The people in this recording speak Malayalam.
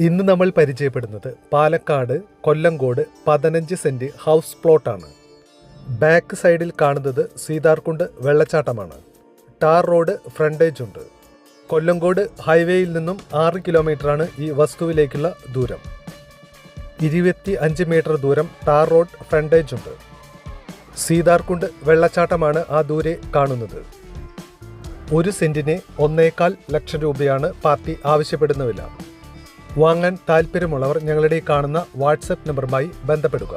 ഇന്ന് നമ്മൾ പരിചയപ്പെടുന്നത് പാലക്കാട് കൊല്ലങ്കോട് 15 സെന്റ് ഹൗസ് പ്ലോട്ടാണ്. ബാക്ക് സൈഡിൽ കാണുന്നത് സീതാർകുണ്ട് വെള്ളച്ചാട്ടമാണ്. ടാർ റോഡ് ഫ്രണ്ടേജ് ഉണ്ട്. കൊല്ലങ്കോട് ഹൈവേയിൽ നിന്നും 6 കിലോമീറ്ററാണ് ഈ വസ്തുവിലേക്കുള്ള ദൂരം. 25 മീറ്റർ ദൂരം ടാർ റോഡ് ഫ്രണ്ടേജ് ഉണ്ട്. സീതാർകുണ്ട് വെള്ളച്ചാട്ടമാണ് ആ ദൂരെ കാണുന്നത്. 1 സെന്റിന് 1.25 ലക്ഷം രൂപയാണ് പാർട്ടി ആവശ്യപ്പെടുന്ന വില. വാങ്ങാൻ താൽപ്പര്യമുള്ളവർ ഞങ്ങളുടെ കാണുന്ന വാട്സപ്പ് നമ്പറുമായി ബന്ധപ്പെടുക.